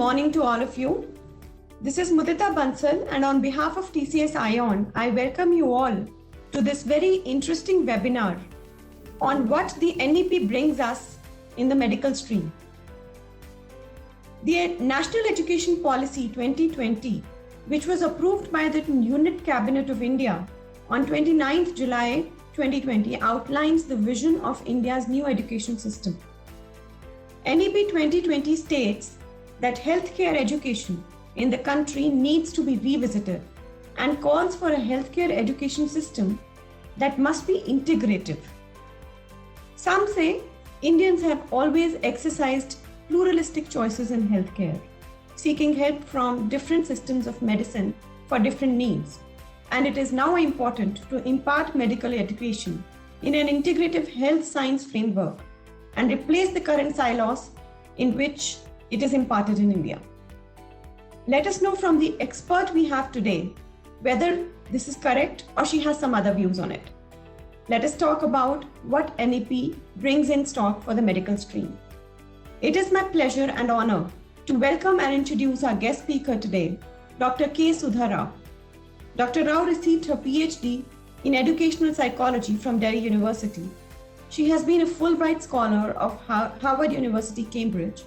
morning to all of you. This is Mudita Bansal, and on behalf of TCS ION, I welcome you all to this very interesting webinar on what the NEP brings us in the medical stream. The National Education Policy 2020, which was approved by the Unit Cabinet of India on 29th July 2020, outlines the vision of India's new education system. NEP 2020 states that healthcare education in the country needs to be revisited and calls for a healthcare education system that must be integrative. Some say Indians have always exercised pluralistic choices in healthcare, seeking help from different systems of medicine for different needs. And it is now important to impart medical education in an integrative health science framework and replace the current silos in which it is imparted in India. Let us know from the expert we have today whether this is correct or she has some other views on it. Let us talk about what NEP brings in stock for the medical stream. It is my pleasure and honor to welcome and introduce our guest speaker today, Dr. K. Sudha Rao. Dr. Rao received her PhD in educational psychology from Delhi University. She has been a Fulbright Scholar of Harvard University, Cambridge,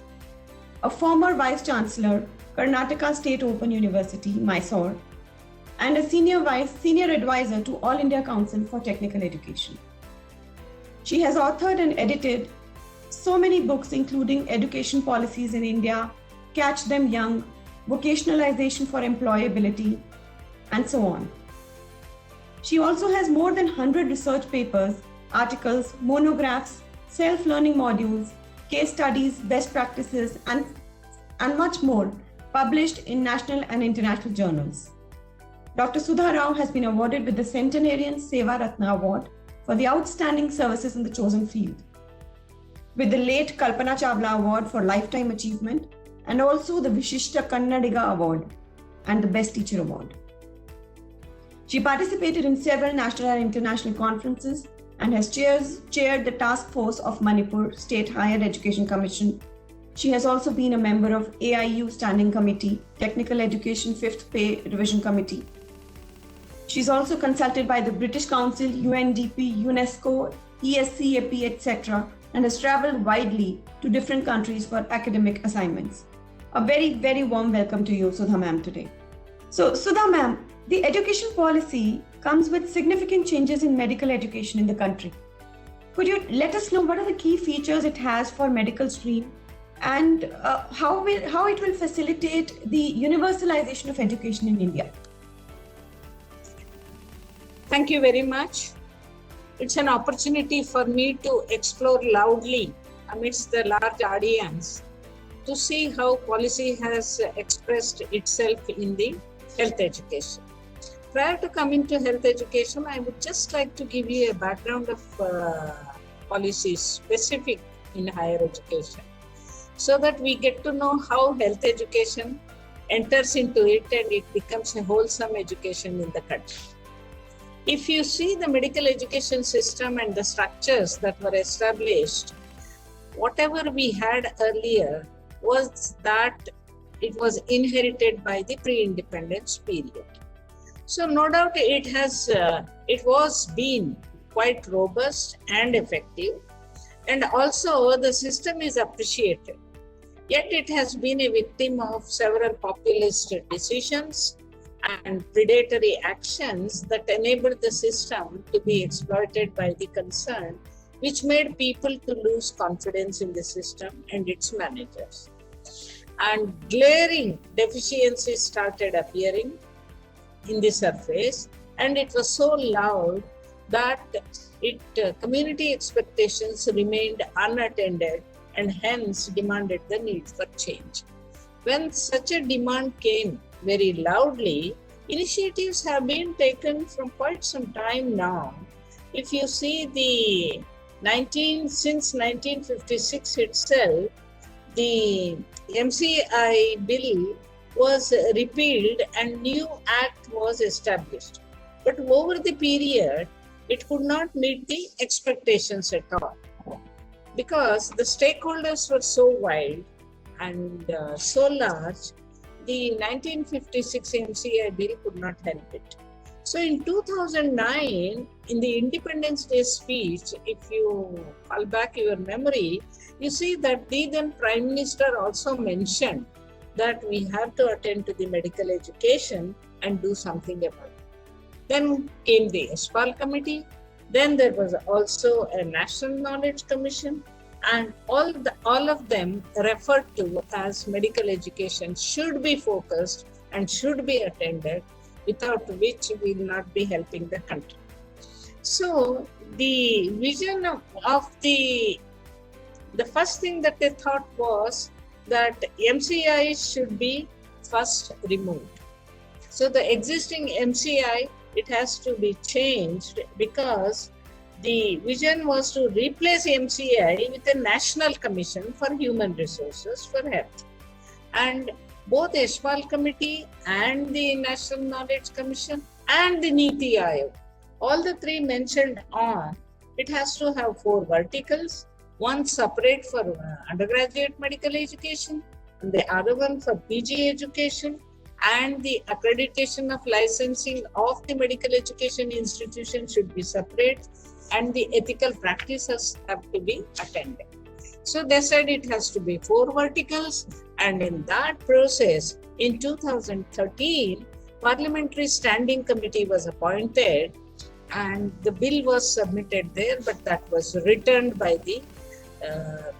a former Vice Chancellor, Karnataka State Open University, Mysore, and a senior advisor to All India Council for Technical Education. She has authored and edited so many books, including Education Policies in India, Catch Them Young, Vocationalization for Employability, and so on. She also has more than 100 research papers, articles, monographs, self-learning modules, case studies, best practices, and much more published in national and international journals. Dr. Sudha Rao has been awarded with the Centenarian Seva Ratna Award for the outstanding services in the chosen field, with the late Kalpana Chawla Award for Lifetime Achievement, and also the Vishishta Kannadiga Award and the Best Teacher Award. She participated in several national and international conferences and has chaired the task force of Manipur State Higher Education Commission. She has also been a member of AIU Standing Committee, Technical Education 5th Pay Revision Committee. She's also consulted by the British Council, UNDP, UNESCO, ESCAP, etc., and has traveled widely to different countries for academic assignments. A very, very warm welcome to you, Sudha ma'am, today. So, Sudha ma'am, the education policy comes with significant changes in medical education in the country. Could you let us know what are the key features it has for medical stream and how it will facilitate the universalization of education in India? Thank you very much. It's an opportunity for me to explore loudly amidst the large audience to see how policy has expressed itself in the health education. Prior to coming to health education, I would just like to give you a background of policies specific in higher education, so that we get to know how health education enters into it and it becomes a wholesome education in the country. If you see the medical education system and the structures that were established, whatever we had earlier was that it was inherited by the pre-independence period. So no doubt it was been quite robust and effective, and also the system is appreciated. Yet it has been a victim of several populist decisions and predatory actions that enabled the system to be exploited by the concerned, which made people to lose confidence in the system and its managers. And glaring deficiencies started appearing in the surface, and it was so loud that community expectations remained unattended and hence demanded the need for change. When such a demand came very loudly, initiatives have been taken from quite some time now. If you see since 1956 itself, the MCI bill was repealed and new act was established. But over the period, it could not meet the expectations at all, because the stakeholders were so wide and so large, the 1956 MCI bill could not help it. So in 2009, in the Independence Day speech, if you call back your memory, you see that the then Prime Minister also mentioned that we have to attend to the medical education and do something about it. Then came the Yashpal Committee. Then there was also a National Knowledge Commission, and all of them referred to as medical education should be focused and should be attended, without which we will not be helping the country. So the vision of the first thing that they thought was that MCI should be first removed. So the existing MCI, it has to be changed, because the vision was to replace MCI with a National Commission for Human Resources for Health. And both Yashpal Committee and the National Knowledge Commission and the Niti Aayog, all the three mentioned on, it has to have 4 verticals, one separate for undergraduate medical education, and the other one for PG education, and the accreditation of licensing of the medical education institution should be separate, and the ethical practices have to be attended. So they said it has to be 4 verticals, and in that process, in 2013, Parliamentary Standing Committee was appointed, and the bill was submitted there, but that was returned by the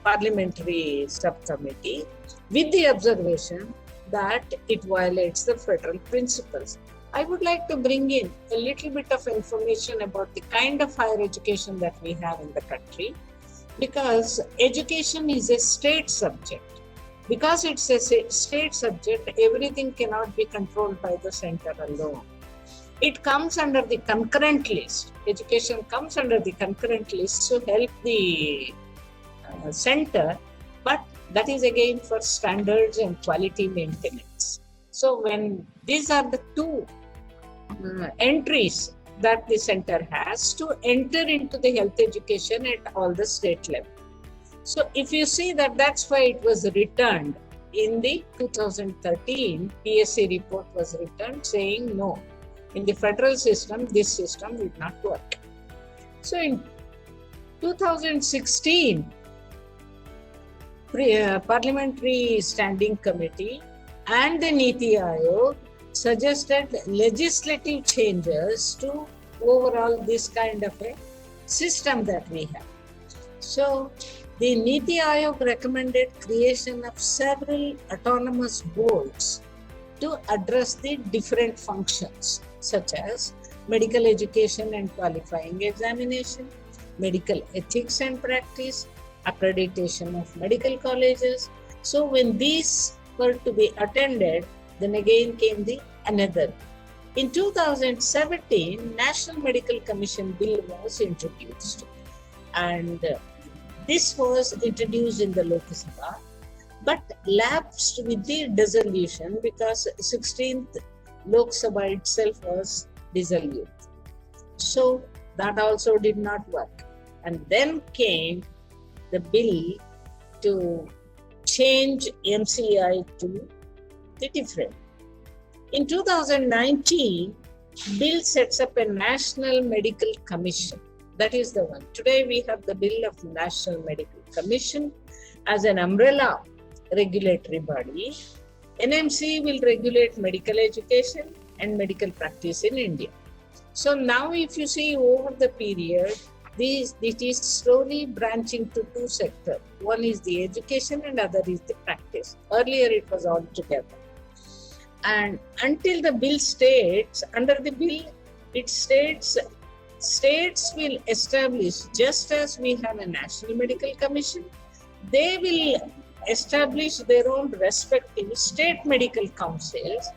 Parliamentary Subcommittee with the observation that it violates the federal principles. I would like to bring in a little bit of information about the kind of higher education that we have in the country, because education is a state subject. Because it's a state subject, everything cannot be controlled by the center alone. It comes under the concurrent list. Education comes under the concurrent list to help the center, but that is again for standards and quality maintenance. So when these are the 2 entries that the center has to enter into the health education at all the state level. So if you see that, that's why it was returned in the 2013 PSC report was returned saying no, in the federal system, this system would not work. So in 2016, Parliamentary Standing Committee and the Niti Aayog suggested legislative changes to overall this kind of a system that we have. So the Niti Aayog recommended creation of several autonomous boards to address the different functions, such as medical education and qualifying examination, medical ethics and practice, accreditation of medical colleges. So when these were to be attended, then again came the another. In 2017, National Medical Commission Bill was introduced, and this was introduced in the Lok Sabha, but lapsed with the dissolution because 16th Lok Sabha itself was dissolved. So that also did not work. And then came the bill to change MCI to the different. In 2019, bill sets up a National Medical Commission. That is the one. Today we have the bill of National Medical Commission as an umbrella regulatory body. NMC will regulate medical education and medical practice in India. So now if you see over the period, it is slowly branching to 2 sectors. One is the education and other is the practice. Earlier it was all together. And until the bill states, under the bill, it states states will establish, just as we have a National Medical Commission, they will establish their own respective state medical councils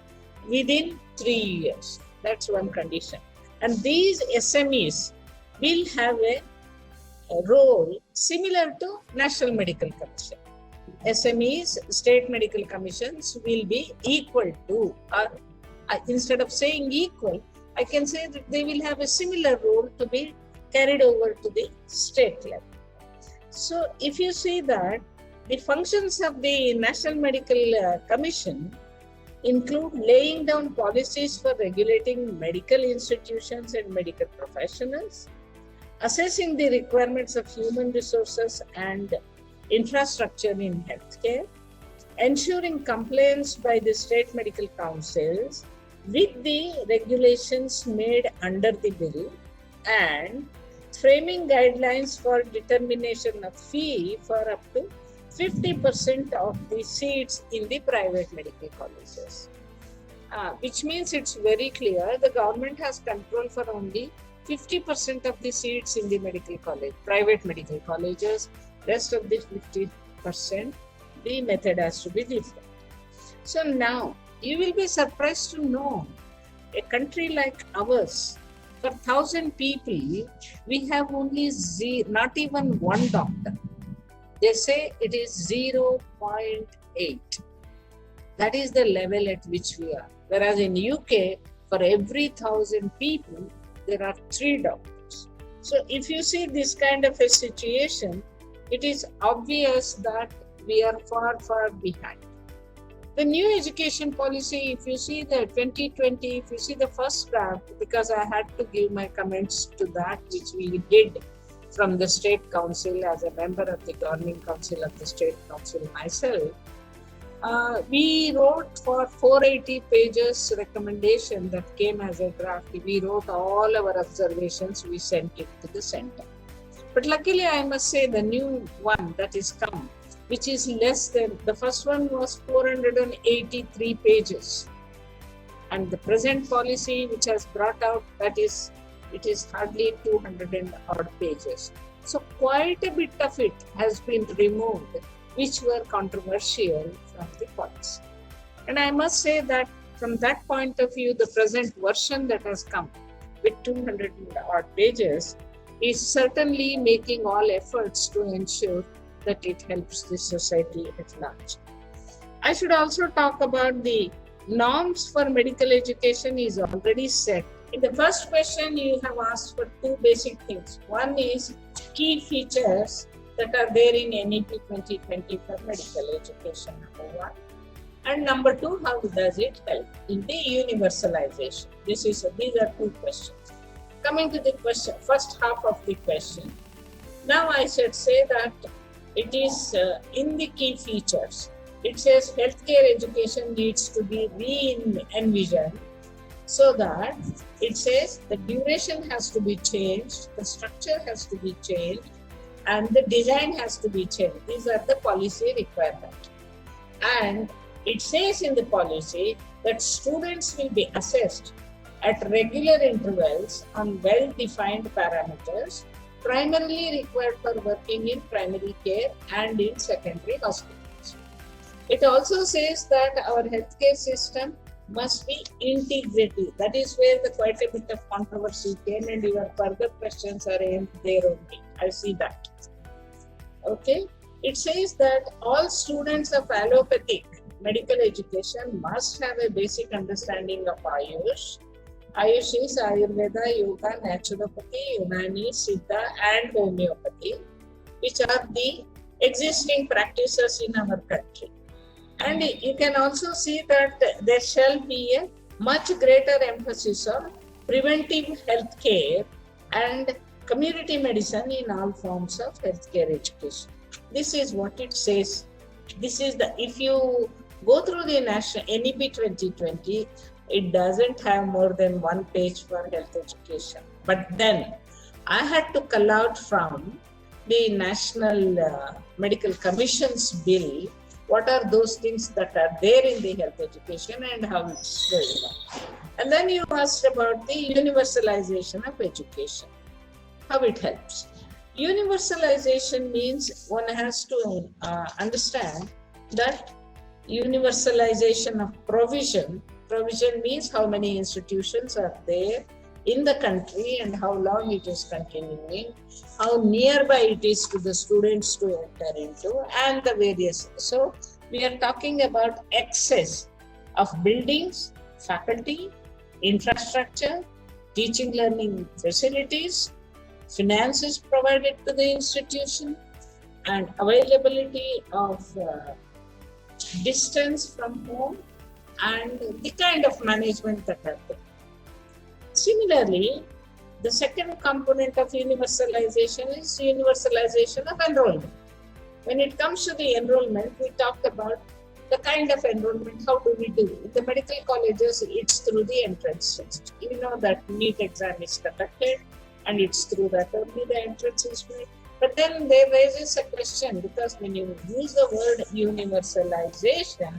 within 3 years. That's one condition. And these SMEs will have a role similar to National Medical Commission. SMEs, state medical commissions will be equal to, or instead of saying equal, I can say that they will have a similar role to be carried over to the state level. So if you see that The functions of the National Medical Commission include laying down policies for regulating medical institutions and medical professionals, assessing the requirements of human resources and infrastructure in healthcare, ensuring compliance by the state medical councils with the regulations made under the bill, and framing guidelines for determination of fee for up to 50% of the seats in the private medical colleges. Which means it's very clear the government has control for only 50% of the seats in the medical college, private medical colleges. Rest of the 50%, the method has to be different. So now you will be surprised to know a country like ours, for 1,000 people, we have only not even one doctor. They say it is 0.8. That is the level at which we are. Whereas in UK, for every 1,000 people, there are 3 doctors. So if you see this kind of a situation, it is obvious that we are far, far behind. The new education policy, if you see the 2020, if you see the first draft, because I had to give my comments to that, which we did from the State Council as a member of the Governing Council of the State Council myself, we wrote for 480 pages recommendation that came as a draft. We wrote all our observations, we sent it to the center. But luckily, I must say the new one that is come, which is less than, the first one was 483 pages. And the present policy which has brought out, that is, it is hardly 200 and odd pages. So quite a bit of it has been removed, which were controversial from the policy. And I must say that from that point of view, the present version that has come with 200 and odd pages is certainly making all efforts to ensure that it helps the society at large. I should also talk about the norms for medical education is already set. In the first question, you have asked for 2 basic things. One is key features that are there in NEP 2020 for medical education, number 1. And number 2, how does it help in the universalization? These are 2 questions. Coming to the question, first half of the question. Now I should say that it is in the key features. It says healthcare education needs to be re-envisioned, so that it says the duration has to be changed, the structure has to be changed, and the design has to be changed. These are the policy requirements. And it says in the policy that students will be assessed at regular intervals on well-defined parameters, primarily required for working in primary care and in secondary hospitals. It also says that our healthcare system must be integrative. That is where quite a bit of controversy came, and your further questions are aimed there only. I see that. Okay. It says that all students of allopathic medical education must have a basic understanding of Ayush. Ayush is Ayurveda, Yoga, Naturopathy, Unani, Siddha, and Homeopathy, which are the existing practices in our country. And you can also see that there shall be a much greater emphasis on preventive health care and community medicine in all forms of healthcare education. This is what it says. This is if you go through the national NEP 2020, it doesn't have more than 1 page for health education. But then I had to cull out from the National Medical Commission's bill what are those things that are there in the health education and how it's going on. And then you asked about the universalization of education, how it helps. Universalization means one has to understand that universalization of provision means how many institutions are there in the country and how long it is continuing, how nearby it is to the students to enter into, and the various. So we are talking about access of buildings, faculty, infrastructure, teaching learning facilities, finances provided to the institution, and availability of distance from home and the kind of management that happens. Similarly, the second component of universalization is universalization of enrollment. When it comes to the enrollment, we talked about the kind of enrollment, how do we do? In the medical colleges, it's through the entrance test. You know that NEET exam is conducted and it's through that only the entrance is made. But then there raises a question, because when you use the word universalization,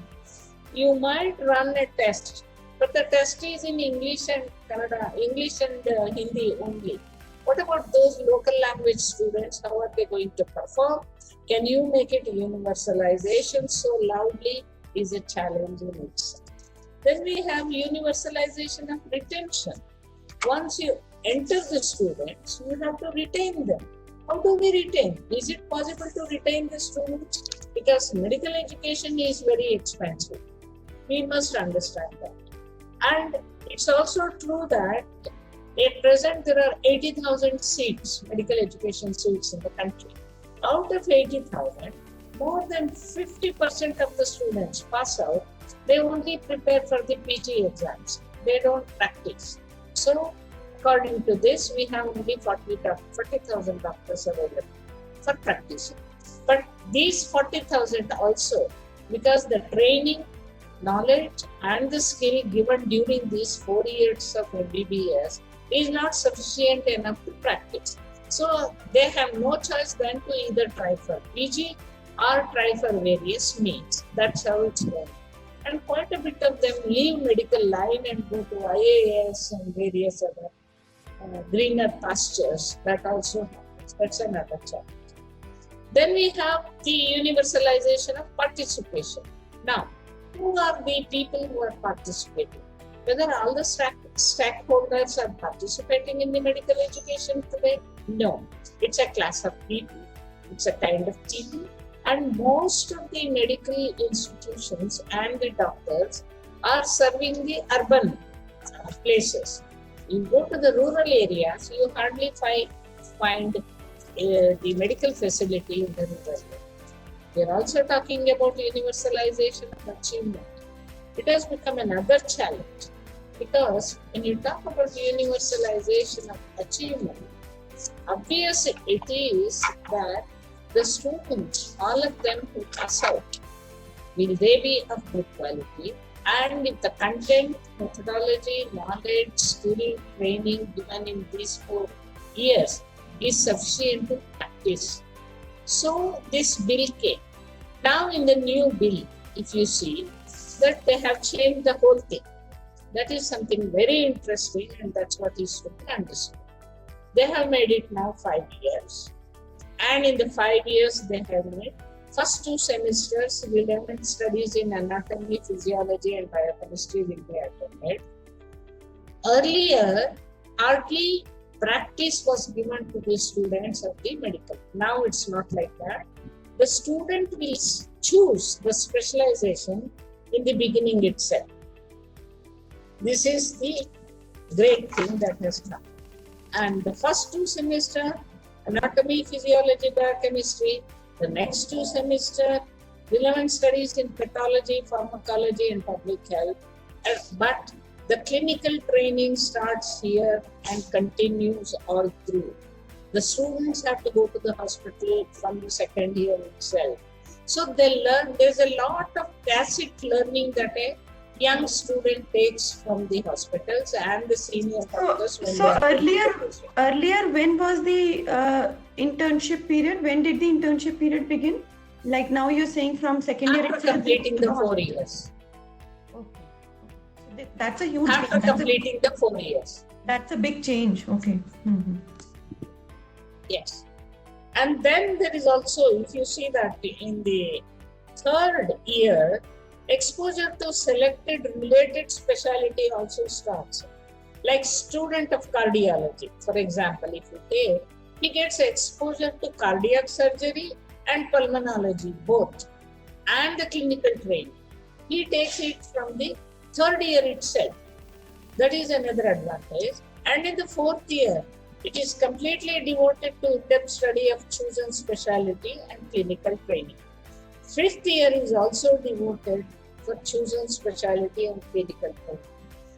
you might run a test, but the test is in English and Kannada, English and Hindi only. What about those local language students? How are they going to perform? Can you make it universalization so loudly is a challenge in itself. Then we have universalization of retention. Once you enter the students, you have to retain them. How do we retain? Is it possible to retain the students? Because medical education is very expensive. We must understand that. And it's also true that at present there are 80,000 seats, medical education seats in the country. Out of 80,000, more than 50% of the students pass out. They only prepare for the PG exams. They don't practice. So, according to this, we have only 40,000 doctors available for practicing. But these 40,000 also, because the training, knowledge and the skill given during these 4 years of MBBS is not sufficient enough to practice. So they have no choice than to either try for PG or try for various means. That's how it's going. And quite a bit of them leave medical line and go to IAS and various other greener pastures. That also happens. That's another challenge. Then we have the universalization of participation. Now, who are the people who are participating? Whether all the stakeholders are participating in the medical education today? No. It's a class of people. It's a kind of people. And most of the medical institutions and the doctors are serving the urban places. You go to the rural areas, you hardly find the medical facility in the rural area. We are also talking about universalization of achievement. It has become another challenge, because when you talk about universalization of achievement, obvious it is that the students, all of them who pass out, will they be of good quality? And if the content, methodology, knowledge, skill, training given in these 4 years is sufficient to practice. So this bill came. Now in the new bill, if you see that they have changed the whole thing. That is something very interesting, and that's what is to be understood. They have made it now 5 years. And in the 5 years they have made first 2 semesters, relevant studies in anatomy, physiology and biochemistry will be attended. Earlier, hardly practice was given to the students of the medical. Now it's not like that. The student will choose the specialization in the beginning itself. This is the great thing that has come. And the first 2 semesters, anatomy, physiology, biochemistry, the next 2 semesters, relevant studies in pathology, pharmacology and public health. But the clinical training starts here and continues all through. The students have to go to the hospital from the second year itself. So they learn, there's a lot of tacit learning that a young student takes from the hospitals and the senior doctors. So earlier, when was the internship period? When did the internship period begin? Like now you're saying from second year after completing the 4 years. Okay. That's a huge after completing the 4 years. That's a big change. Okay. Mm-hmm. Yes. And then there is also, if you see that in the 3rd year, exposure to selected related specialty also starts. Like student of cardiology, for example, if you take, he gets exposure to cardiac surgery and pulmonology both, and the clinical training. He takes it from the 3rd year itself. That is another advantage. And in the 4th year, It is completely devoted to in-depth study of chosen specialty and clinical training. Fifth year is also devoted for chosen specialty and clinical training.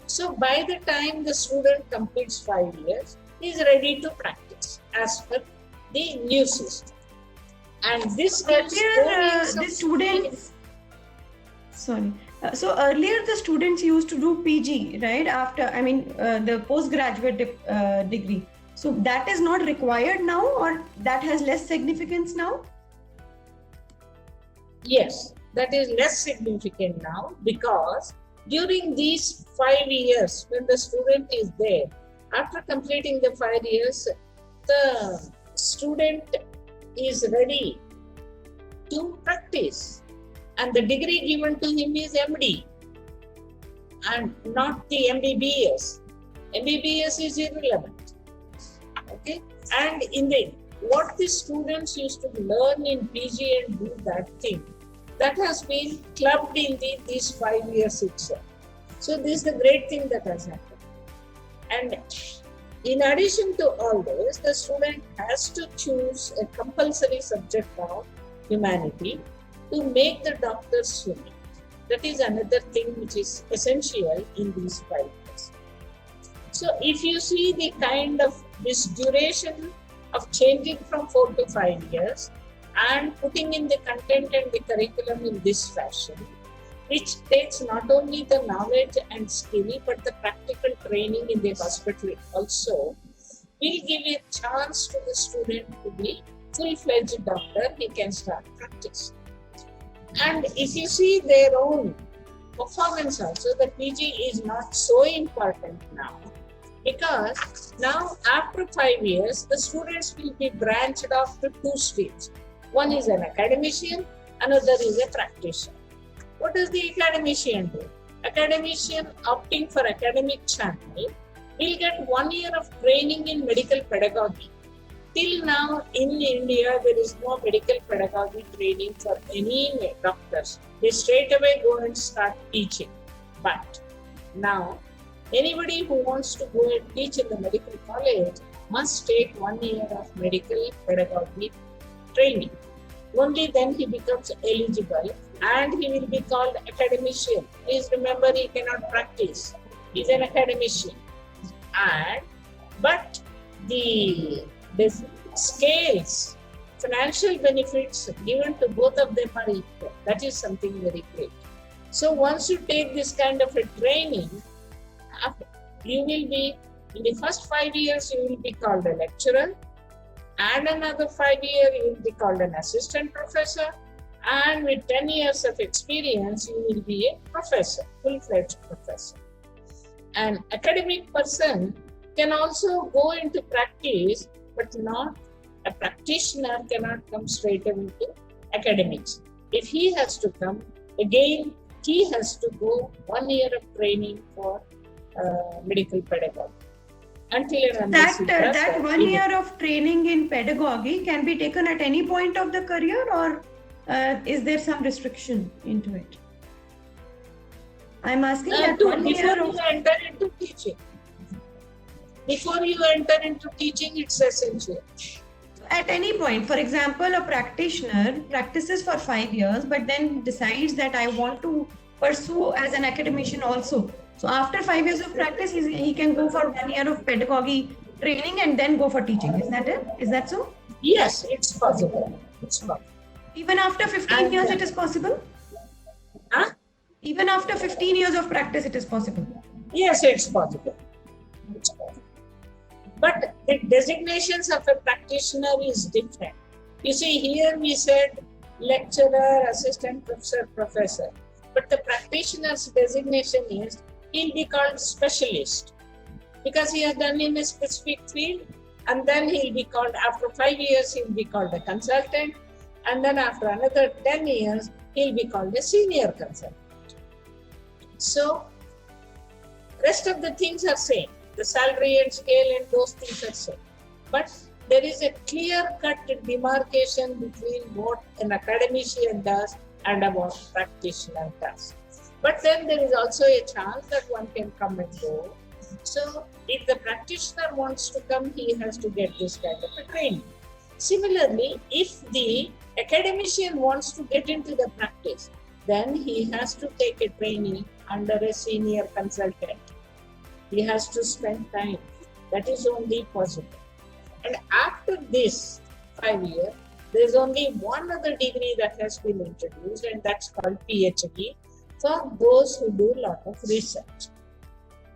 So by the time the student completes 5 years, he is ready to practice as per the new system. And this earlier the students, sorry. So earlier the students used to do PG, right? After, the postgraduate degree. So that is not required now, or that has less significance now? Yes, that is less significant now, because during these 5 years, when the student is there, after completing the 5 years, the student is ready to practice, and the degree given to him is MD and not the MBBS. MBBS is irrelevant. Okay, and in the what the students used to learn in PG and do that thing, that has been clubbed in these 5 years itself. So this is the great thing that has happened. And in addition to all this, the student has to choose a compulsory subject of humanity to make the doctors human. That is another thing which is essential in these 5 years. So if you see the kind of this duration of changing from 4 to 5 years and putting in the content and the curriculum in this fashion, which takes not only the knowledge and skill but the practical training in the hospital also, will give a chance to the student to be full-fledged doctor. He can start practice. And if you see their own performance also, the PG is not so important now, because now after 5 years, the students will be branched off to 2 streams. One is an academician, another is a practitioner. What does the academician do? Academician opting for academic channel will get 1 year of training in medical pedagogy. Till now in India, there is no medical pedagogy training for any doctors. They straight away go and start teaching. But now, anybody who wants to go and teach in the medical college must take 1 year of medical pedagogy training. Only then he becomes eligible and he will be called academician. Please remember, he cannot practice. He is an academician. But the scales, financial benefits given to both of them are equal. That is something very great. So once you take this kind of a training, you will be, in the first 5 years, you will be called a lecturer, and another 5 years, you will be called an assistant professor, and with 10 years of experience, you will be a professor, full-fledged professor. An academic person can also go into practice, but not a practitioner cannot come straight away to academics. If he has to come, again, he has to go 1 year of training for medical pedagogy. That 1 year of training in pedagogy can be taken at any point of the career, or is there some restriction into it? I'm asking that 1 year of... Before you enter into teaching. Before you enter into teaching, it's essential. At any point, for example, a practitioner practices for 5 years, but then decides that I want to pursue as an academician also. So after 5 years of practice, he can go for 1 year of pedagogy training and then go for teaching. Is that it? Is that so? Yes, it's possible. It's possible. Even after 15 years, it is possible? Huh? Even after 15 years of practice, it is possible? Yes, it's possible. It's possible. But the designations of a practitioner is different. You see, here we said lecturer, assistant professor, professor. But the practitioner's designation is, he'll be called specialist, because he has done in a specific field, and then he'll be called, after 5 years, he'll be called a consultant, and then after another 10 years, he'll be called a senior consultant. So, rest of the things are same. The salary and scale and those things are same. But there is a clear-cut demarcation between what an academician does and what a practitioner does. But then there is also a chance that one can come and go So if the practitioner wants to come, he has to get this kind of a training. Similarly, if the academician wants to get into the practice, then he has to take a training under a senior consultant. He has to spend time. That is only possible. And after this 5 years, there is only one other degree that has been introduced, and that's called PhD for those who do a lot of research.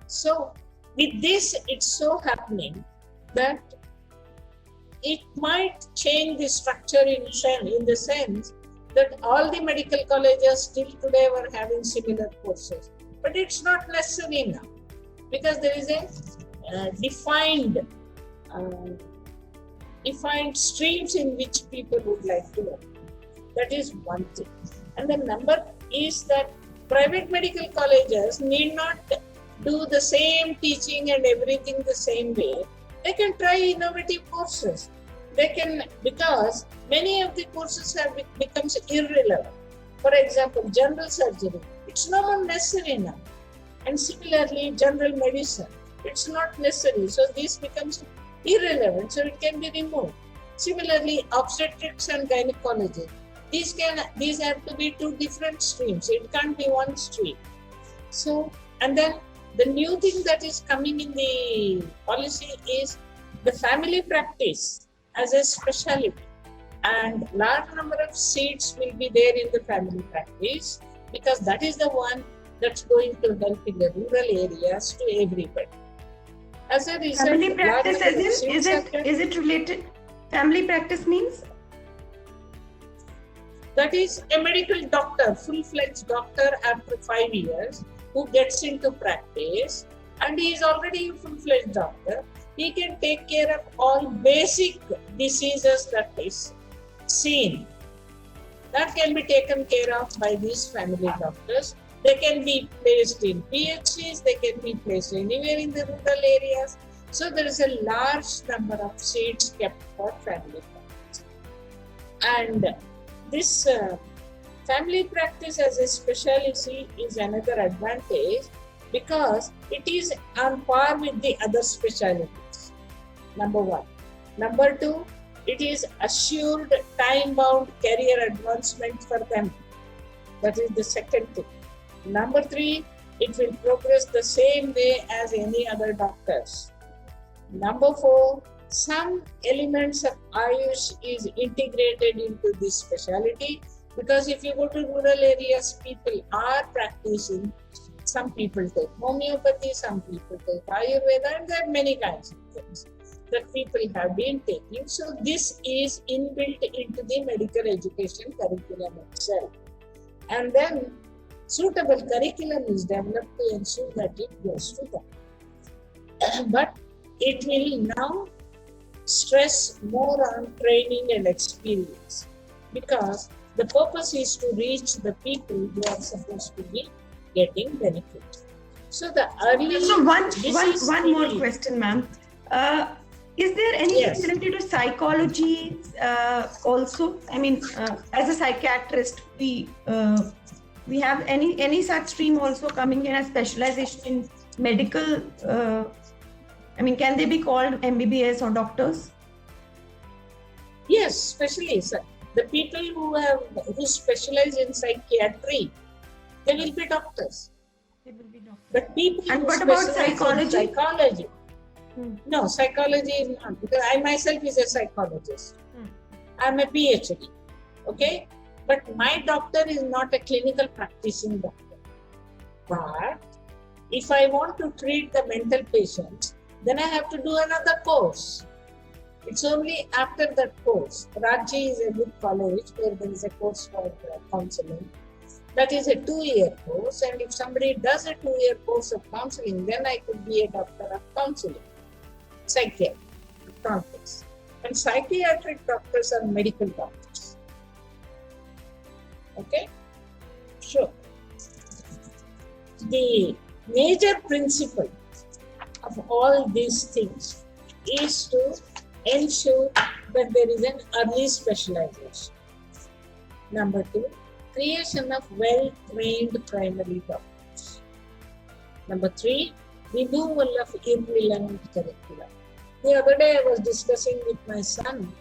So with this, it's so happening that it might change the structure in the sense that all the medical colleges still today were having similar courses. But it's not necessary now, because there is a defined streams in which people would like to learn. That is one thing. And the number is that private medical colleges need not do the same teaching and everything the same way. They can try innovative courses. They can, because many of the courses have becomes irrelevant. For example, general surgery, it's no more necessary now. And similarly, general medicine, it's not necessary. So this becomes irrelevant, so it can be removed. Similarly, obstetrics and gynecology, these have to be two different streams. It can't be one stream. So, and then the new thing that is coming in the policy is the family practice as a specialty, and large number of seats will be there in the family practice, because that is the one that's going to help in the rural areas to everybody. As a result, family practice is it related? Family practice means? That is a medical doctor, full-fledged doctor after 5 years, who gets into practice, and he is already a full-fledged doctor. He can take care of all basic diseases that is seen. That can be taken care of by these family doctors. They can be placed in PHCs, they can be placed anywhere in the rural areas. So there is a large number of seats kept for family practice. And this family practice as a specialty is another advantage, because it is on par with the other specialties. Number one. Number two, it is assured time-bound career advancement for them. That is the second thing. Number three, it will progress the same way as any other doctors. Number four, some elements of Ayush is integrated into this specialty, because if you go to rural areas, people are practicing. Some people take homeopathy, some people take Ayurveda, and there are many kinds of things that people have been taking. So this is inbuilt into the medical education curriculum itself. And then suitable curriculum is developed to ensure that it goes to them. But it will now stress more on training and experience, because the purpose is to reach the people who are supposed to be getting benefit. So the early... So one more question, ma'am. Is there anything related to psychology also? I mean, as a psychiatrist, we have any such stream also coming in as specialization in medical? I mean, can they be called MBBS or doctors? Yes, specialists. The people who specialize in psychiatry, they will be doctors. They will be doctors. But people and who what about specialize in psychology? No, psychology is not, because I myself is a psychologist. I'm a PhD, okay? But my doctor is not a clinical practicing doctor. But if I want to treat the mental patients, then I have to do another course. It's only after that course. Raji is a good college where there is a course for counseling. That is a 2-year course, and if somebody does a 2-year course of counseling, then I could be a doctor of counseling. Psychiatric doctors. And psychiatric doctors are medical doctors. Okay? Sure. The major principle of all these things is to ensure that there is an early specialization. Number two, creation of well-trained primary doctors. Number three, Removal of irrelevant curricula. The other day I was discussing with my son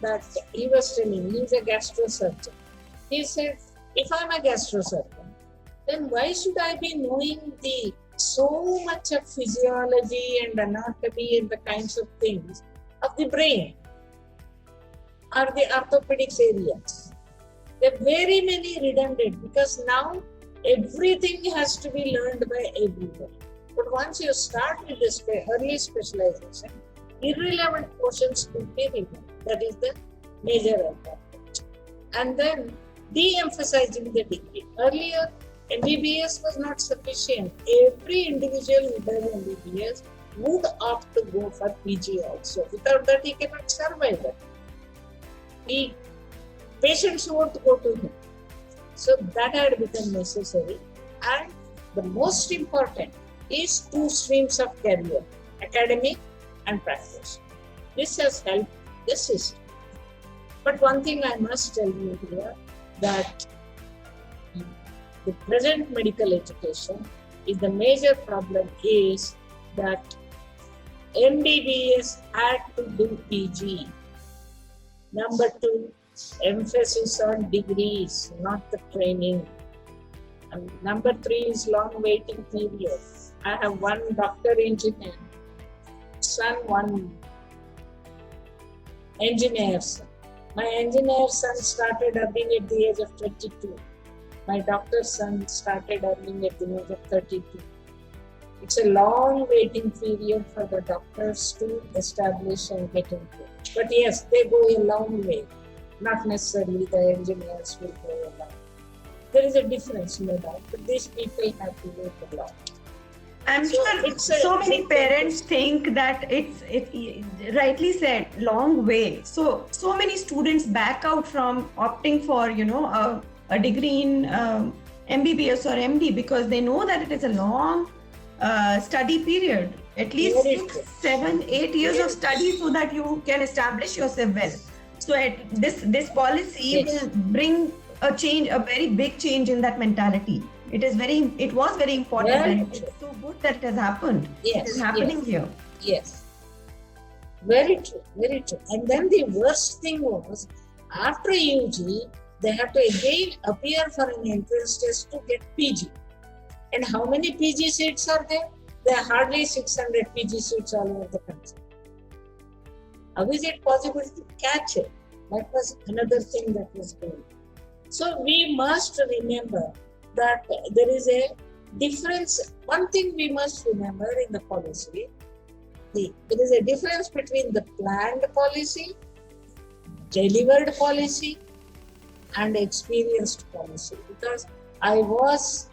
that he was telling, he's a gastrosurgeon. He said, if I'm a gastrosurgeon, then why should I be knowing the so much of physiology and anatomy and the kinds of things of the brain or the orthopedics areas? There are very many redundant because now everything has to be learned by everybody. But once you start with this early specialization, irrelevant portions could be removed. That is the major advantage. And then de-emphasizing the degree. Earlier, MBBS was not sufficient. Every individual who does MBBS would opt to go for PG also. Without that, he cannot survive it. Patients won't go to him. So that had become necessary. And the most important is 2 streams of career, academic and practice. This has helped the system. But one thing I must tell you here, that the present medical education is the major problem is that MBBS had to do PG. Number 2, emphasis on degrees, not the training. And number 3 is long waiting period. I have one doctor engineer, son, one engineer son. My engineer son started earning at the age of 22. My doctor's son started earning at the age of 32. It's a long waiting period for the doctors to establish and get into it. But yes, they go a long way. Not necessarily the engineers will go a long way. There is a difference, no doubt, but these people have to work a lot. I'm sure so many parents think that it's rightly said, long way. So many students back out from opting for, a degree in MBBS or MD because they know that it is a long study period, at least 6, 7, 8 years of study so that you can establish yourself well. So this policy will bring a change, a very big change in that mentality. It was very important and it's so good that it has happened. Yes, it is happening here. Yes. Very true, very true. And then the worst thing was, after UG, they have to again appear for an entrance test to get PG. And how many PG seats are there? There are hardly 600 PG seats all over the country. How is it possible to catch it? That was another thing that was going on. So we must remember that there is a difference. One thing we must remember in the policy, there is a difference between the planned policy, delivered policy, and experienced policy. Because I was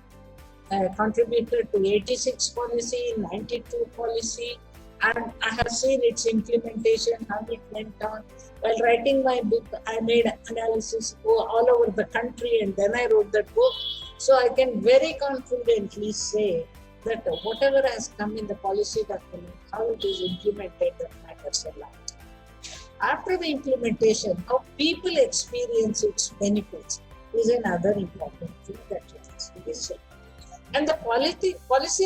a contributor to 86 policy, 92 policy, and I have seen its implementation, how it went on. While writing my book, I made analysis all over the country and then I wrote that book. So I can very confidently say that whatever has come in the policy document, how it is implemented, that matters a lot. After the implementation, how people experience its benefits is another important thing that has to be said. And the policy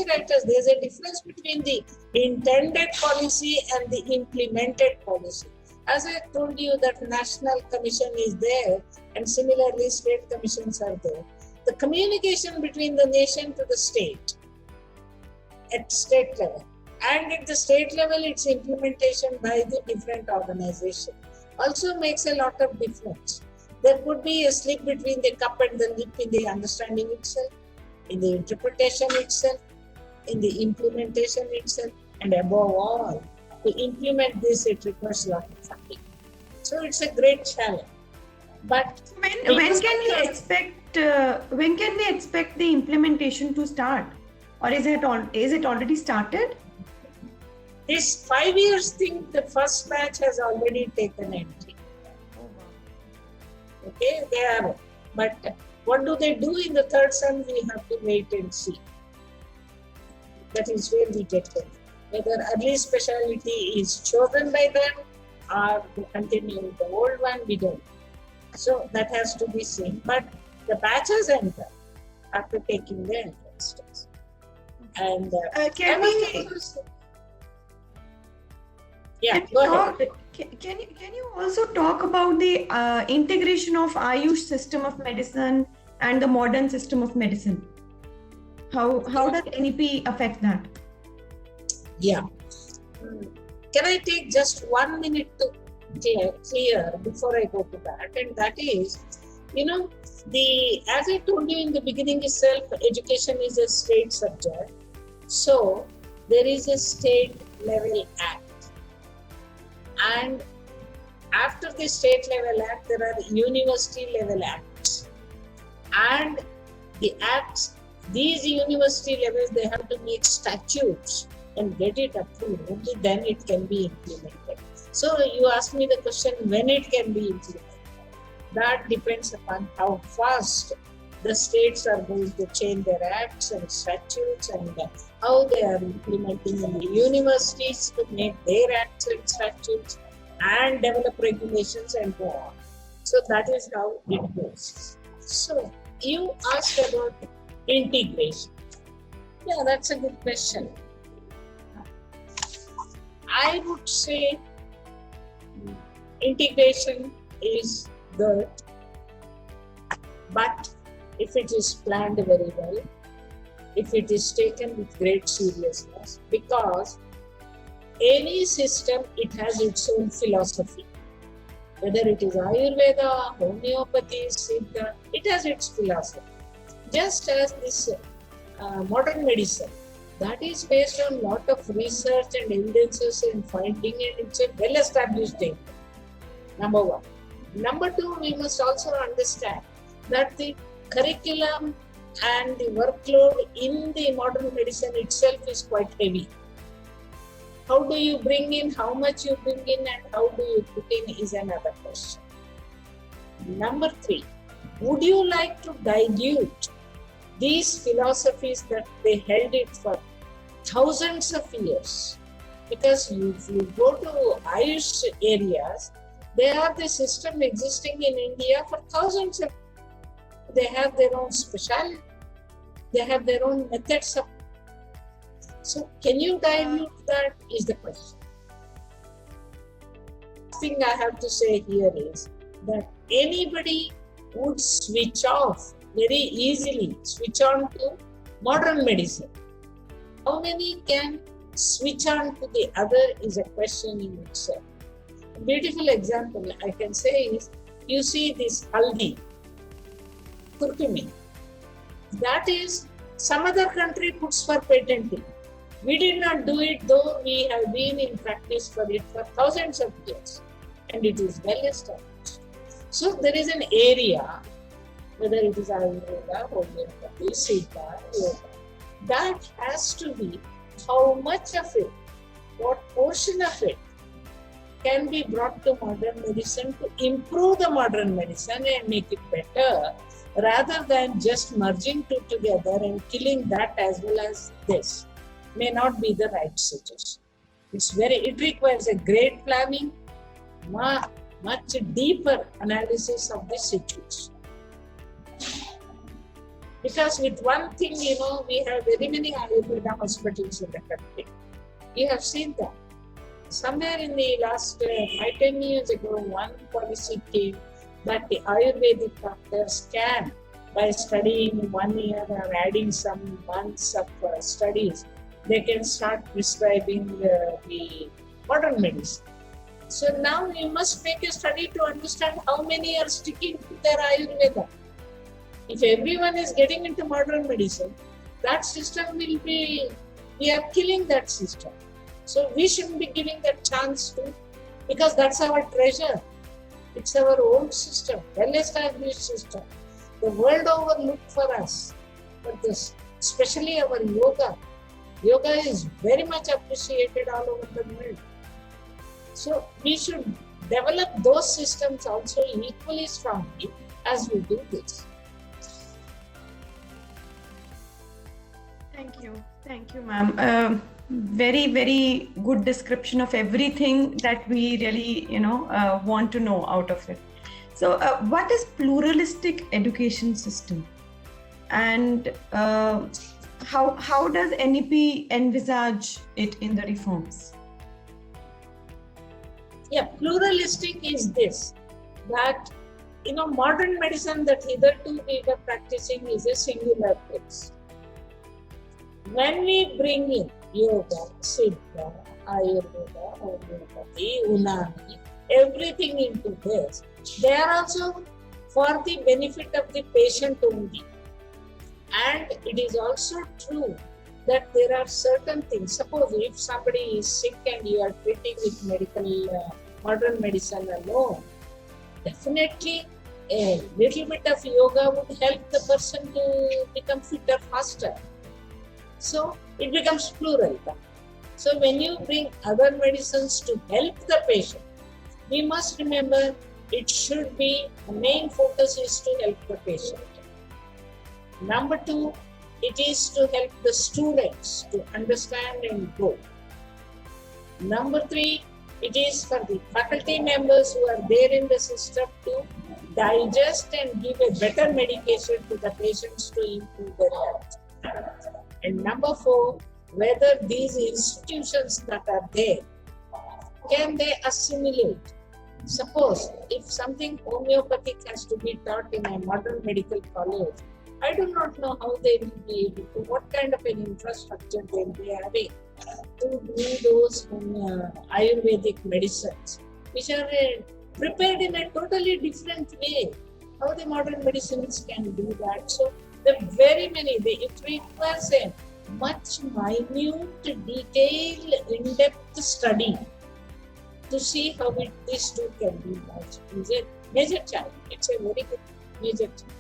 writers, there's a difference between the intended policy and the implemented policy. As I told you that National Commission is there and similarly state commissions are there. The communication between the nation to the state at state level and at the state level its implementation by the different organizations also makes a lot of difference. There could be a slip between the cup and the lip in the understanding itself, in the interpretation itself, in the implementation itself, and above all, to implement this, it requires a lot of funding. So it's a great challenge. But when can we expect the implementation to start, or is it already started? This 5 years thing, the first batch has already taken entry. Okay, they are, but what do they do in the third sem? We have to wait and see. That is where we get them. Whether early specialty is chosen by them or they continue with the old one, we don't. So that has to be seen. But the batches enter after taking the entrance test. And Can we? Yeah, go ahead. Can you also talk about the integration of Ayush system of medicine and the modern system of medicine? How does NEP affect that? Yeah. Can I take just 1 minute to clear before I go to that? And that is, as I told you in the beginning itself, education is a state subject. So there is a state level act. And after the state level act, there are university level acts. And the acts, these university levels, they have to make statutes and get it approved. Only then it can be implemented. So you asked me the question, when it can be implemented. That depends upon how fast the states are going to change their acts and statutes and how they are implementing in the universities to make their acts and statutes and develop regulations and go on. So that is how it goes. So you asked about integration. Yeah, that's a good question. I would say integration is good, but if it is planned very well, if it is taken with great seriousness, because any system, it has its own philosophy. Whether it is Ayurveda, homeopathy, Siddha, it has its philosophy. Just as this modern medicine, that is based on a lot of research and evidences and finding, and it's a well-established thing. Number one. Number two, we must also understand that the curriculum and the workload in the modern medicine itself is quite heavy. How do you bring in, how much you bring in, and how do you put in is another question. Number three, would you like to dilute these philosophies that they held it for thousands of years? Because if you go to Ayush areas, they have the system existing in India for thousands of years. They have their own specialty. They have their own methods of. So can you dilute that is the question. The thing I have to say here is that anybody would switch off very easily, switch on to modern medicine. How many can switch on to the other is a question in itself. A beautiful example I can say is, you see this haldi, curcumin. That is, some other country puts for patenting. We did not do it, though we have been in practice for it for thousands of years, and it is well established. So there is an area, whether it is Ayurveda, homeopathy, Siddha, yoga, that has to be how much of it, what portion of it can be brought to modern medicine to improve the modern medicine and make it better, rather than just merging two together and killing that as well as this. May not be the right suggestion. It requires a great planning, much deeper analysis of the situation. Because with one thing, we have very many Ayurveda hospitals in the country. You have seen that. Somewhere in the last 5-10 years ago, one policy came that the Ayurvedic doctors can, by studying 1 year or adding some months of studies, they can start prescribing the modern medicine. So now you must make a study to understand how many are sticking to their Ayurveda. If everyone is getting into modern medicine, that system will be, we are killing that system. So we shouldn't be giving that chance to, because that's our treasure. It's our old system, well-established system. The world over look for us, but this, especially our yoga. Yoga is very much appreciated all over the world. So we should develop those systems also equally strongly as we do this. Thank you, ma'am. Very, very good description of everything that we really, want to know out of it. So, what is pluralistic education system, and how does NEP envisage it in the reforms? Yeah, pluralistic is this, that modern medicine that hitherto we were practicing is a singular place. When we bring in yoga, siddha, ayurveda, homeopathy, unani, everything into this, they are also for the benefit of the patient only. And it is also true that there are certain things. Suppose if somebody is sick and you are treating with modern medicine alone, definitely a little bit of yoga would help the person to become fitter faster. So it becomes plural. So when you bring other medicines to help the patient, we must remember it should be, the main focus is to help the patient. Number two, it is to help the students to understand and grow. Number three, it is for the faculty members who are there in the system to digest and give a better medication to the patients to improve their health. And number four, whether these institutions that are there, can they assimilate? Suppose if something homeopathic has to be taught in a modern medical college, I do not know how they will be able to, what kind of an infrastructure they will be having to do those Ayurvedic medicines, which are prepared in a totally different way. How the modern medicines can do that? So there are very many, it requires a much minute, detailed, in-depth study to see how these two can be merged. It's a major challenge. It's a very good major challenge.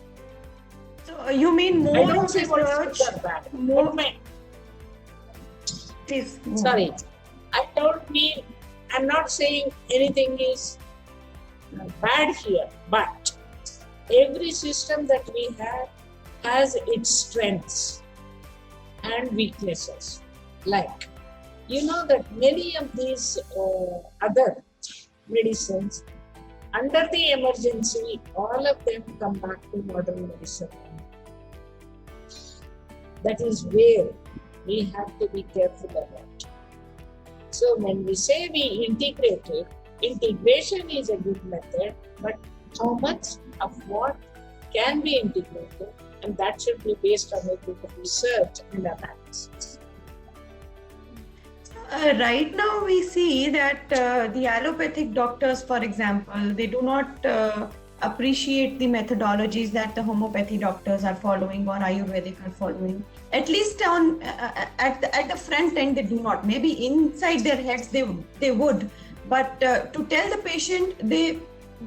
So you mean more I don't say what research, is bad. more. Please. Sorry, I don't mean, I'm not saying anything is bad here, but every system that we have has its strengths and weaknesses. Like, you know that many of these other medicines, under the emergency, all of them come back to modern medicine. That is where we have to be careful about. So when we say we integrate it, integration is a good method, but how much of what can be integrated, and that should be based on a good research and analysis. Right now, we see that the allopathic doctors, for example, they do not appreciate the methodologies that the homeopathy doctors are following or Ayurvedic are following. At least on at the front end, they do not. Maybe inside their heads, they would. But to tell the patient, they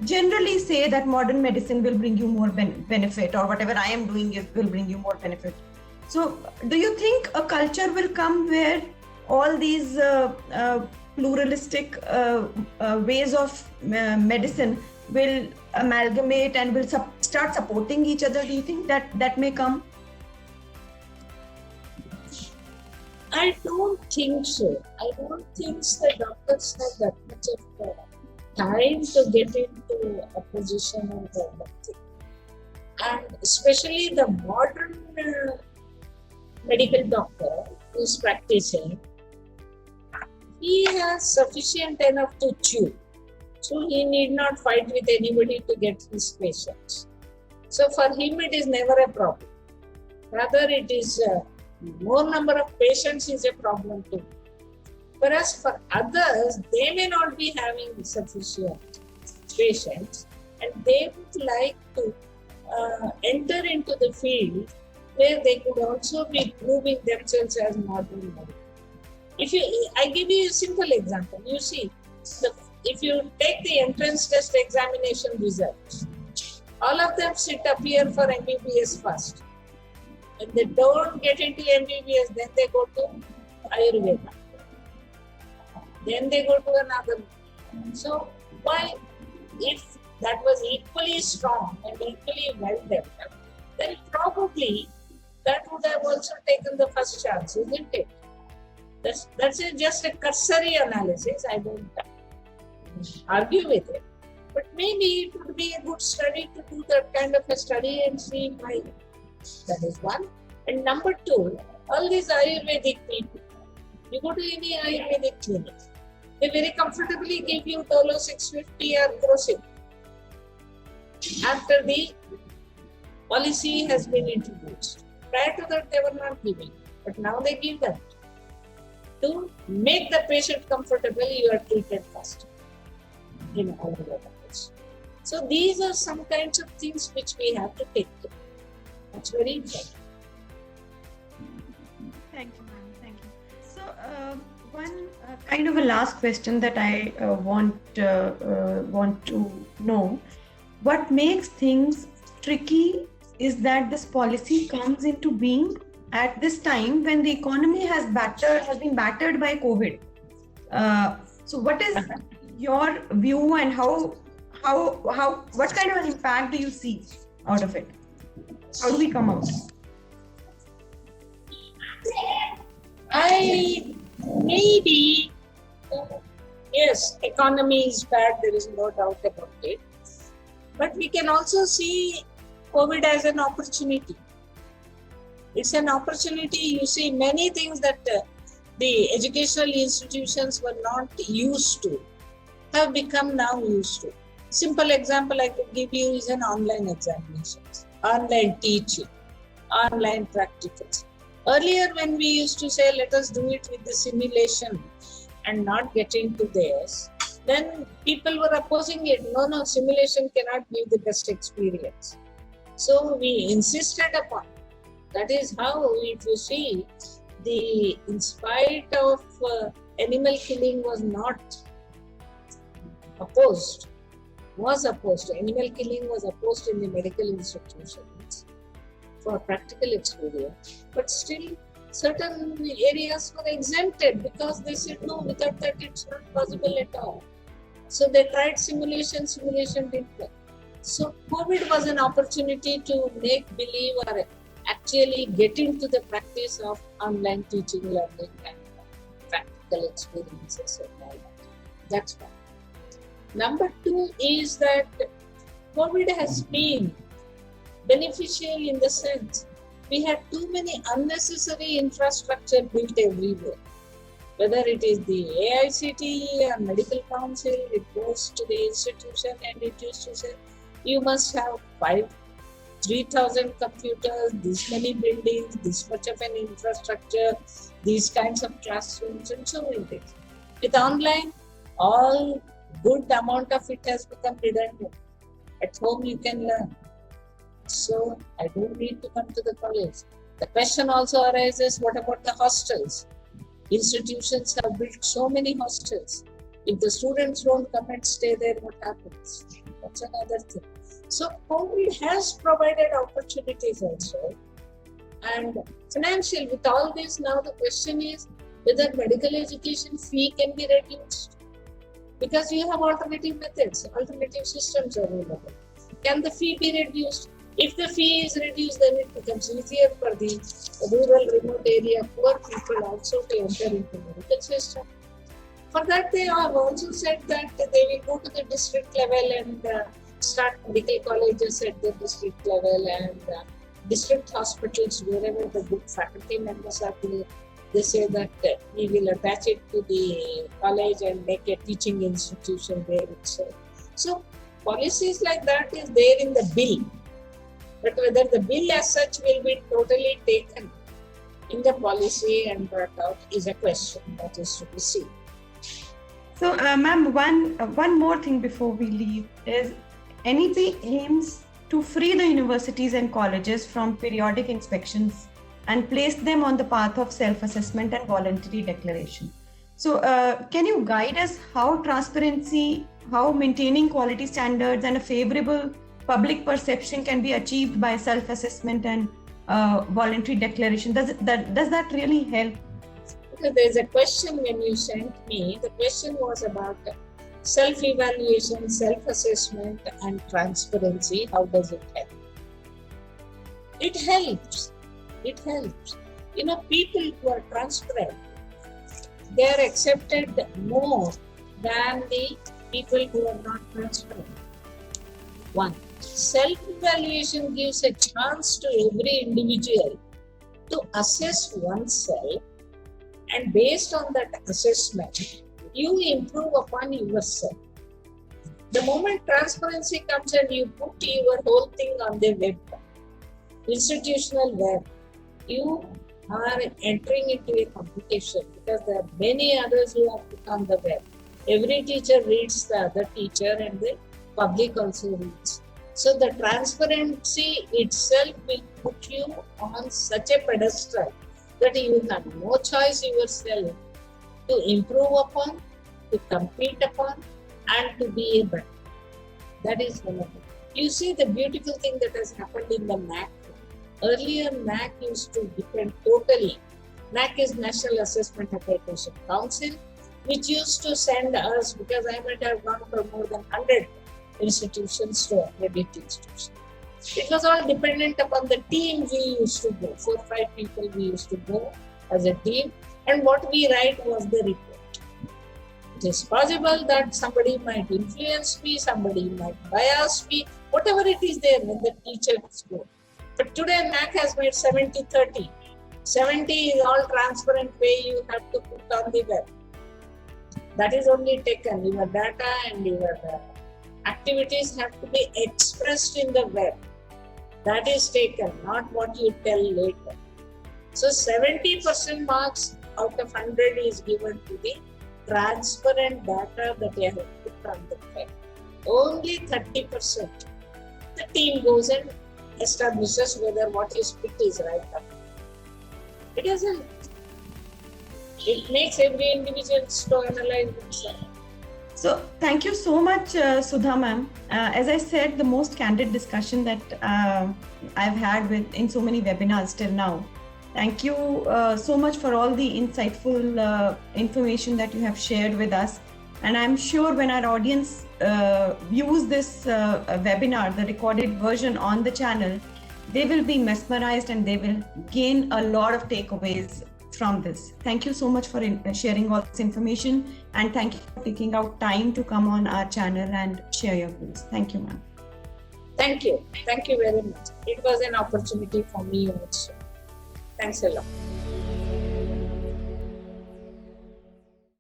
generally say that modern medicine will bring you more benefit, or whatever I am doing will bring you more benefit. So, do you think a culture will come where all these pluralistic ways of medicine will amalgamate and will start supporting each other? Do you think that may come? I don't think so. I don't think the doctors have that much of time to get into a position of homeopathy. And especially the modern medical doctor who is practicing, he has sufficient enough to chew. So he need not fight with anybody to get his patients. So for him, it is never a problem. Rather, it is more number of patients is a problem too. Whereas for others, they may not be having sufficient patients, and they would like to enter into the field where they could also be proving themselves as modern medicine. I give you a simple example. You see, if you take the entrance test examination results, all of them appear for MBBS first. When they don't get into MBBS, then they go to Ayurveda. Then they go to another. So why, if that was equally strong and equally well developed, then probably that would have also taken the first chance, isn't it? That's just a cursory analysis. I don't argue with it. But maybe it would be a good study to do that kind of a study and see why. That is one. And number two, All these Ayurvedic people, you go to any Ayurvedic clinic, they very comfortably give you Dolo 650 or Crocin. After the policy has been introduced. Prior to that, they were not giving, but now they give that. To make the patient comfortable, you are treated faster in all the levels. So these are some kinds of things which we have to take care. That's very important. Thank you, ma'am. Thank you. So, one kind of a last question that I want to know: what makes things tricky is that this policy comes into being at this time when the economy has been battered by COVID. So, what is your view, and how what kind of an impact do you see out of it? How do we come out? Yes, economy is bad, there is no doubt about it. But we can also see COVID as an opportunity. It's an opportunity. You see, many things that the educational institutions were not used to have become now used to. Simple example I could give you is an online examinations, online teaching, online practicals. Earlier, when we used to say, let us do it with the simulation and not get into theirs, then people were opposing it. No, simulation cannot give the best experience. So we insisted upon. That is how, if you see, in spite of animal killing was not opposed, Animal killing was opposed in the medical institutions for practical experience, but still certain areas were exempted because they said no, without that it's not possible at all. So they tried simulation didn't work. So COVID was an opportunity to make believe or actually get into the practice of online teaching, learning, and practical experiences and all that. That's one. Number two is that COVID has been beneficial in the sense we had too many unnecessary infrastructure built everywhere. Whether it is the AICTE or medical council, it goes to the institution and it used to say, you must have 3,000 computers, this many buildings, this much of an infrastructure, these kinds of classrooms and so many things. With online, all good amount of it has become redundant. At home you can learn. So I don't need to come to the college. The question also arises, what about the hostels? Institutions have built so many hostels. If the students don't come and stay there, what happens? That's another thing. So COVID has provided opportunities also. And financial, with all this, now the question is whether medical education fee can be reduced. Because you have alternative methods, alternative systems available. Can the fee be reduced? If the fee is reduced, then it becomes easier for the rural, remote area, poor people also to enter into the medical system. For that, they have also said that they will go to the district level and start medical colleges at the district level and district hospitals, wherever the good faculty members are there. They say that we will attach it to the college and make a teaching institution there itself. So policies like that is there in the bill. But whether the bill as such will be totally taken in the policy and brought out is a question that is to be seen. So, ma'am, one more thing before we leave is NEP aims to free the universities and colleges from periodic inspections and place them on the path of self-assessment and voluntary declaration. So, can you guide us how transparency, how maintaining quality standards and a favorable public perception can be achieved by self-assessment and voluntary declaration? Does that really help? Because there's a question when you sent me, the question was about self-evaluation, self-assessment and transparency. How does it help? It helps. It helps. You know, people who are transparent, they are accepted more than the people who are not transparent. One, self-evaluation gives a chance to every individual to assess oneself, and based on that assessment, you improve upon yourself. The moment transparency comes and you put your whole thing on the web, institutional web, you are entering into a competition because there are many others who have put on the web. Every teacher reads the other teacher and the public also reads. So the transparency itself will put you on such a pedestal that you have no choice yourself to improve upon, to compete upon, and to be able. That is one of it. You see the beautiful thing that has happened in the NAC. Earlier, NAC used to depend totally. NAC is National Assessment Accreditation Council, which used to send us, because I might have gone for more than 100 institutions to accredit institutions. It was all dependent upon the team we used to go. 4 or 5 people we used to go as a team, and what we write was the report. It is possible that somebody might influence me, somebody might bias me, whatever it is there when the teachers go. But today NAC has made 70-30. 70 is all transparent way you have to put on the web. That is only taken. Your data and your activities have to be expressed in the web. That is taken, not what you tell later. So 70% marks out of 100 is given to the transparent data that you have put on the web. Only 30% the team goes and establishes whether what you spit is right or not. It doesn't. It makes every individual to analyze themselves. So thank you so much, Sudha ma'am. As I said, the most candid discussion that I've had in so many webinars till now. Thank you so much for all the insightful information that you have shared with us. And I'm sure when our audience views this webinar, the recorded version on the channel, they will be mesmerized and they will gain a lot of takeaways from this. Thank you so much for sharing all this information, and thank you for taking out time to come on our channel and share your views. Thank you, ma'am. Thank you. Thank you very much. It was an opportunity for me also. Thanks a lot.